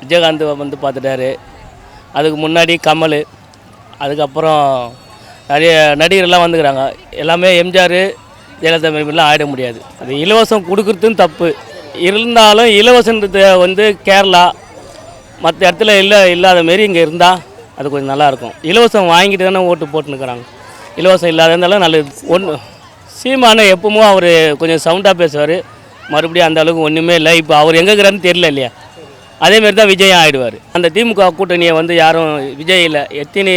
விஜயகாந்த் வந்து பார்த்துட்டாரு. அதுக்கு முன்னாடி கமல், அதுக்கப்புறம் நிறைய நடிகர்லாம் வந்துக்கிறாங்க. எல்லாமே எம்ஜிஆர், ஜெயலலிதா மாதிரிலாம் ஆயிட முடியாது. அது இலவசம் கொடுக்குறதும் தப்பு இருந்தாலும் இலவசன்றதை வந்து கேரளா மற்ற இடத்துல இல்லாத மாரி இங்கே இருந்தால் அது கொஞ்சம் நல்லாயிருக்கும். இலவசம் வாங்கிட்டு தானே ஓட்டு போட்டுன்னுக்கிறாங்க. இலவசம் இல்லாத இருந்தாலும் நல்லது. ஒன்று சீமான எப்பவும் அவர் கொஞ்சம் சவுண்டாக பேசுவார். மறுபடியும் அந்த அளவுக்கு ஒன்றுமே இல்லை. இப்போ அவர் எங்கே இருக்கிறான்னு தெரியல இல்லையா? அதேமாரி தான் விஜயம் ஆகிடுவார். அந்த திமுக கூட்டணியை வந்து யாரும் விஜய் இல்லை, எத்தனை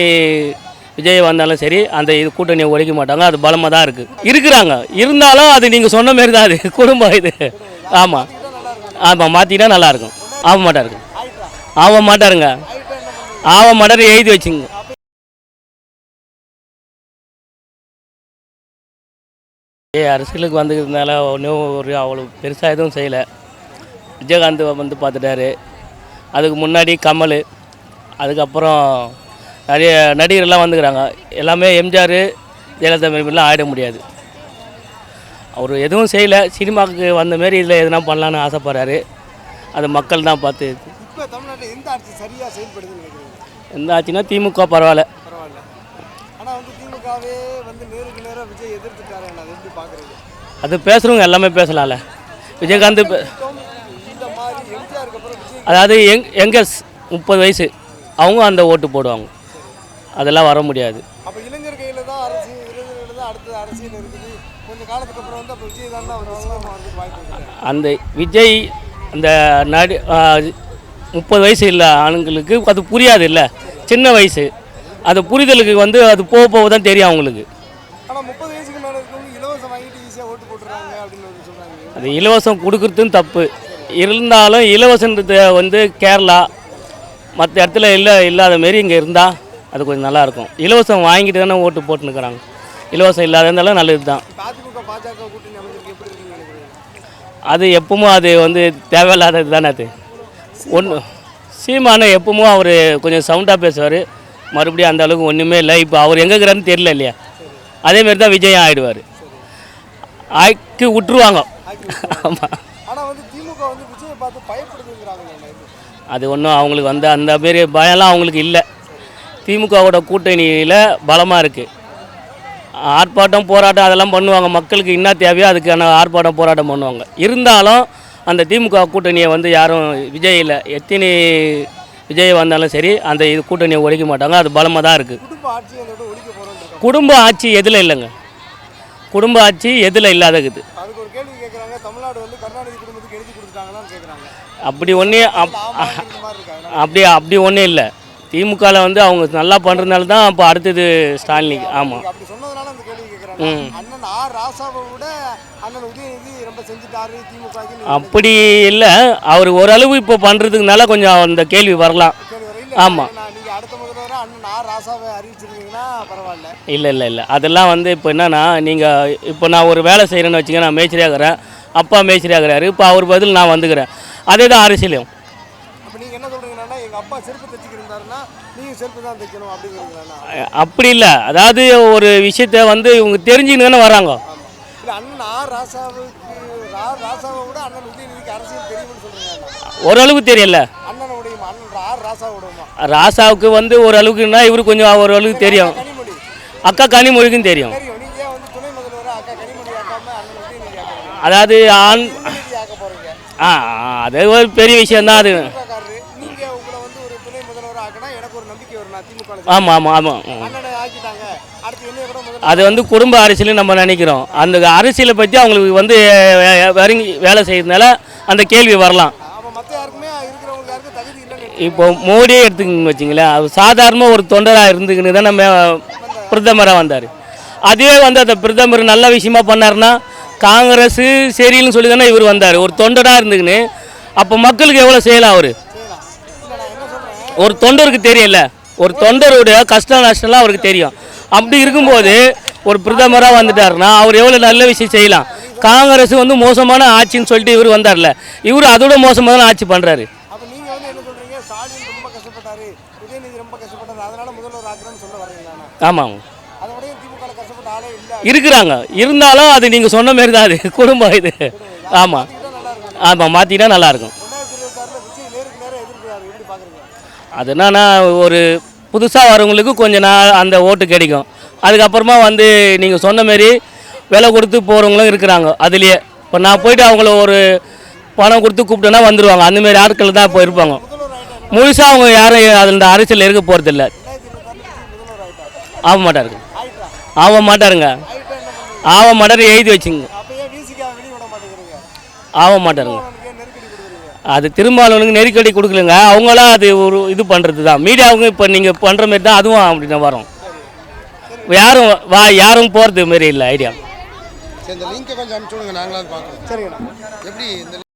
விஜய் வந்தாலும் சரி அந்த இது கூட்டணியை உடைக்க மாட்டாங்க. அது பலமாக தான் இருக்கிறாங்க. இருந்தாலும் அது நீங்கள் சொன்ன மாரி தான், அது குடும்பம் இது. ஆமாம் ஆமாம், மாற்றிக்கிட்டா நல்லாயிருக்கும். ஆக மாட்டாருங்க, ஆக மாட்டார், எழுதி வச்சுங்க. அரசியலுக்கு வந்துக்கிறதுனால ஒன்றும் அவ்வளோ பெருசாக எதுவும் செய்யலை. விஜயகாந்த் வந்து பார்த்துட்டாரு. அதுக்கு முன்னாடி கமல், அதுக்கப்புறம் நிறைய நடிகர்லாம் வந்துக்கிறாங்க. எல்லாமே எம்ஜிஆர், ஜெயலலிதா மாதிரிலாம் ஆயிட முடியாது. அவர் எதுவும் செய்யலை. சினிமாவுக்கு வந்த மாரி இதில் எதுனா பண்ணலான்னு ஆசைப்படுறாரு. அது மக்கள் தான் பார்த்து. இப்போ தமிழ்நாட்டில் எந்த ஆட்சி சரியாக செயல்படுதுன்னு நினைக்கிறீங்க? எந்த ஆட்சினா திமுக பரவாயில்ல. ஆனால் வந்து திமுகவே வந்து நேருக்கு நேராக விஜய் எதிர்த்துட்டாரு. அதை எப்படி பார்க்குறது? அது பேசுகிறவங்க எல்லாமே பேசலாம்ல. விஜயகாந்த் இந்த மாதிரி எம்ஜிஆருக்கு அப்புறம் விஜய், அதாவது யங்கர்ஸ் 30 வயசு அவங்க அந்த ஓட்டு போடுவாங்க. அதெல்லாம் வர முடியாது. அப்போ இளைஞர் கையில் தான் அரசியல், இளைஞர்கள் தான் அடுத்த அரசியல் இருக்குது. கொஞ்சம் காலத்துக்கு அப்புறம் வந்து அப்போ விஜய் தான் வரதுக்கு வாய்ப்பு இருக்குது. அந்த விஜய் அந்த 30 வயசு இல்லை ஆணுங்களுக்கு அது புரியாது இல்லை, சின்ன வயசு. அது புரிதலுக்கு வந்து அது போக போக தான் தெரியும் அவங்களுக்கு. ஆனால் 30 வயசுக்கு மேலே இருக்கவங்க இலவசம் வாங்கிட்டு ஈஸியாக ஓட்டு போட்டுறாங்க அப்படின்னு சொல்கிறாங்க. அது இலவசம் கொடுக்குறதும் தப்பு இருந்தாலும் இலவசன்றதை வந்து கேரளா மற்ற இடத்துல இல்லாத மாரி இங்கே இருந்தால் அது கொஞ்சம் நல்லாயிருக்கும். இலவசம் வாங்கிட்டு தானே ஓட்டு போட்டுன்னுக்கிறாங்க. இலவசம் இல்லாத இருந்தாலும் நல்லது தான். அதிமுக பாஜக கூட்டணி அமைச்சருக்கு எப்படி இருக்குன்னு நினைக்கிறீங்க? அது எப்பவும் அது வந்து தேவையில்லாதது தானே. அது ஒன்று சீமான எப்பவும் அவர் கொஞ்சம் சவுண்டாக பேசுவார். மறுபடியும் அந்த அளவுக்கு ஒன்றுமே இல்லை. இப்போ அவர் எங்கே இருக்கிறான்னு தெரியல இல்லையா? அதேமாரி தான் விஜயம் ஆகிடுவார். ஆக்கி விட்டுருவாங்க. ஆமாம். ஆனால் வந்து திமுக வந்து விஜயை பார்த்து பயப்படுதுங்கிறாங்க. அது ஒன்றும் அவங்களுக்கு வந்து அந்த மாரி பயம்லாம் அவங்களுக்கு இல்லை. திமுகவோட கூட்டணியில் பலமாக இருக்குது. ஆர்ப்பாட்டம் போராட்டம் அதெல்லாம் பண்ணுவாங்க. மக்களுக்கு என்ன தேவையோ அதுக்கான ஆர்ப்பாட்டம் போராட்டம் பண்ணுவாங்க. இருந்தாலும் அந்த திமுக கூட்டணியை வந்து யாரும் விஜய் இல்லை, எத்தனை விஜய் வந்தாலும் சரி அந்த இது கூட்டணியை ஒழிக்க மாட்டாங்க. அது பலமாக தான் இருக்குது. குடும்ப ஆட்சி எதில் இல்லைங்க, குடும்ப ஆட்சி எதில் இல்லாதது. அதுக்கு ஒரு கேள்வி கேட்குறாங்க, தமிழ்நாடு வந்து கருணாநிதி குடும்பத்துக்கு எழுதி கொடுத்துட்டாங்களான்னு கேட்குறாங்க. அப்படி ஒன்றே அப்படி ஒன்றும் இல்லை. திமுகவில் வந்து அவங்க நல்லா பண்ணுறதுனால தான் இப்போ அடுத்தது ஸ்டாலின். ஆமாம், அப்படி சொன்னதுனால அந்த கேள்வி கேட்குறாங்க. அண்ணன் ஆர் ராசாவை விட அண்ணன் உதயநிதி ரொம்ப செஞ்சுட்டாரு திமுக. அப்படி இல்லை, அவர் ஓரளவு இப்போ பண்ணுறதுக்குனால கொஞ்சம் அந்த கேள்வி வரலாம். ஆமாம், நீங்கள் அடுத்த முதல்வரை அண்ணன் ஆர் ராசாவை அறிவிச்சிருந்தீங்கன்னா பரவாயில்ல. இல்லை அதெல்லாம் வந்து இப்போ என்னன்னா, நீங்கள் இப்போ நான் ஒரு வேலை செய்கிறேன்னு வச்சுங்க, நான் மேய்ச்சரியாகிறேன், அப்பா மேய்ச்சரியாகிறாரு, இப்போ அவர் பதில் நான் வந்துக்கிறேன். அதே தான் அரசியலையும். அப்போ நீங்கள் என்ன சொல்கிறீங்கன்னா, எங்கள் அப்பா செருப்பு தைச்சிக்கிருந்தாருன்னா நீங்கள் செருப்பு தான் தைக்கணும் அப்படிங்கிறீங்களா? அப்படி இல்லை, அதாவது ஒரு விஷயத்த வந்து இவங்க தெரிஞ்சுன்னு தானே வராங்க. இல்லை, அண்ணன் ஆர் ராசாவை விட அண்ணன் உதயநிதிக்கு அரசியல் தெரியும்னு சொல்கிறீங்க. ஓரளவுக்கு தெரியல. அண்ணனுடைய அண்ணன் ஆர் ராசாவோட ராசாவுக்கு வந்து ஓரளவுக்குன்னா இவரு கொஞ்சம் ஓரளவுக்கு தெரியும். அக்கா கனிமொழிக்கும் தெரியும். நீங்கள் வந்து துணை முதல்வரை அக்கா கனிமொழி ஆக்காம அண்ணன் உதயநிதி ஆக்காம, அதாவது ஆண் ஆக்க போகிறீங்க. அது ஒரு பெரிய விஷயம்தான். அது நீங்கள் உங்களை வந்து ஒரு துணை முதல்வரை ஆக்கினா எனக்கு ஒரு நம்பிக்கை வரும். நான் திமுக ஆமாம் அண்ணனை ஆக்கிட்டாங்க, அடுத்து என்ன கூட முதல்ல. அது வந்து குடும்ப அரசியல் நம்ம நினைக்கிறோம். அந்த அரசியலை பற்றி அவங்களுக்கு வந்து வேலை செய்யறதுனால அந்த கேள்வி வரலாம். மற்ற யாருக்குமே இருக்கிறவங்களுக்கு யாருக்கும் தகுதி இல்லைன்னு. இப்போ மோடியே எடுத்துக்கின்னு வச்சிங்களேன், அவர் சாதாரணமாக ஒரு தொண்டராக இருந்துக்கின்னு தான் நம்ம பிரதமராக வந்தார். அதுவே வந்து அந்த பிரதமர் நல்ல விஷயமா பண்ணார்னா காங்கிரஸ் சரின்னு சொல்லி தானே இவர் வந்தார், ஒரு தொண்டராக இருந்துக்கின்னு. அப்போ மக்களுக்கு எவ்வளோ செய்யலாம்? அவர் ஒரு தொண்டருக்கு தெரியல, ஒரு தொண்டருடைய கஷ்ட நஷ்டம்லாம் அவருக்கு தெரியும். அப்படி இருக்கும்போது ஒரு பிரதமராக வந்துட்டாருன்னா அவர் எவ்வளோ நல்ல விஷயம் செய்யலாம். காங்கிரஸ் வந்து மோசமான ஆட்சின்னு சொல்லிட்டு இவர் வந்தார்ல, இவர் அதோட மோசமான ஆட்சி பண்ணுறாரு. ஆமாங்க, இருக்கிறாங்க. இருந்தாலும் அது நீங்கள் சொன்ன மாரி தான், அது குடும்பம் இது. ஆமாம், மாற்றிக்கிட்டா நல்லாயிருக்கும். எப்படி பார்க்குறீங்க? அது என்னன்னா ஒரு புதுசாக வரவங்களுக்கு கொஞ்சம் நாள் அந்த ஓட்டு கிடைக்கும். அதுக்கப்புறமா வந்து நீங்கள் சொன்ன மாரி விலை கொடுத்து போகிறவங்களும் இருக்கிறாங்க. அதுலேயே இப்போ நான் போயிட்டு அவங்கள ஒரு பணம் கொடுத்து கூப்பிட்டேன்னா வந்துடுவாங்க. அந்தமாரி ஆட்கள் தான் இப்போ இருப்பாங்க. முதல்வர் ஆகிட்டார். முழுசாக அவங்க யாரும் அதில் அரசியல் இருக்க போகிறதில்ல. 2026 முதல்வர் ஆகிட்டார். ஆக மாட்டாருங்க. ஆகிட்டா ஆக மாட்டாருங்க. ஆகிட்டா என்ன பண்ணுவீங்க? ஆக மாட்டார் எழுதி வச்சுங்க. அப்போ ஏன் விசிக்காக வெளியே விட மாட்டேங்கிறீங்க? ஆக மாட்டாருங்க. அவனுக்கு ஏன் நெருக்கடி கொடுக்குறீங்க? அது திருமாவளவனுக்கு நெருக்கடி கொடுக்கலங்க. அவங்களாம் அது ஒரு இது பண்ணுறது தான். மீடியாவுக்கு இப்போ நீங்கள் பண்ணுற மாரி தான் அதுவும் அப்படின்னு வரும். யாரும் யாரும் போகிறது மாரி இல்லை ஐடியா. சரி, இந்த லிங்கை கொஞ்சம் அனுப்பிச்சு விடுங்க, நாங்களாவது பார்க்குறோம். சரிங்கண்ணா. எப்படி இந்த